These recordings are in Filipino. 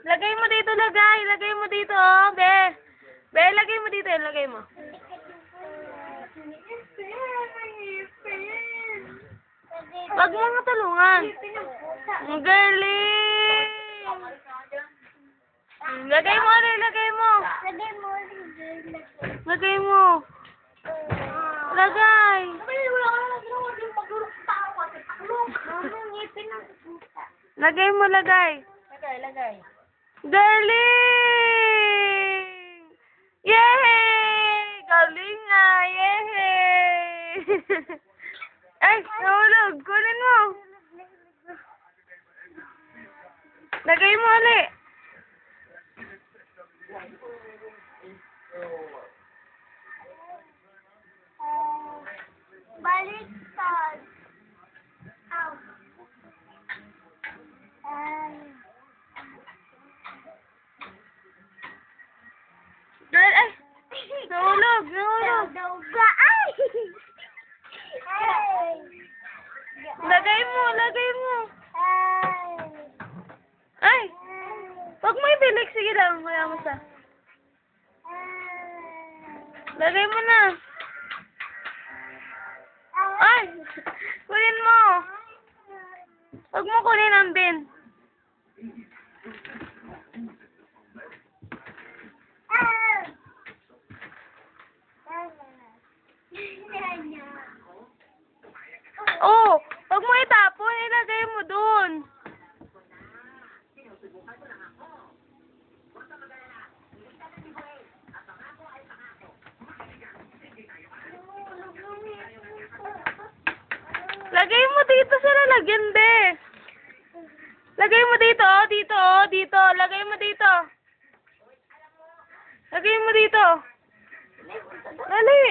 Lagay mo dito, lagay. Lagay mo dito, oh, be. Be, lagay mo dito, lagay mo. Wag mo nga tulungan. Ang galing. Lagay mo, lagay mo. Lagay mo. Lagay. Lagay mo, lagay. Lagay. Galing! Yay! Galing nga! Yay! Ay, nahulog. Kunin mo. Lagay mo ulit. Baliktad. Ow. Girl, ay! Nahulog, nahulog. Ay! Lagay mo, lagay mo. Ay! Huwag mo ibilig. Sige lang, kaya mo sa. Lagay mo na. Ay! Kunin mo. Huwag mo kunin ang bin. Oh! Huwag mo itapon. Ilagay mo dun. Lagay mo dito sa lalagyan, be. Lagay mo dito, oh, dito, oh, dito. Lagay mo dito. Lagay mo dito. Dali.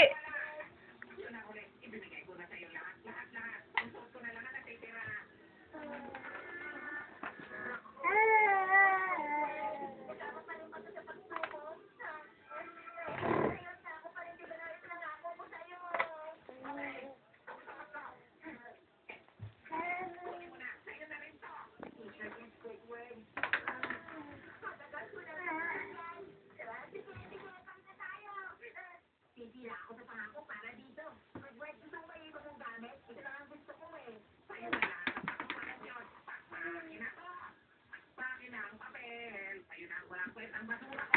Titira ako sa pangako para dito. Mag-work isang ba iba mong gamit? Ito lang ang gusto ko eh. Sa'yo na lang. Pakpakin na to. Pakpakin na ang papel. Sa'yo na ang walang kwentang basura.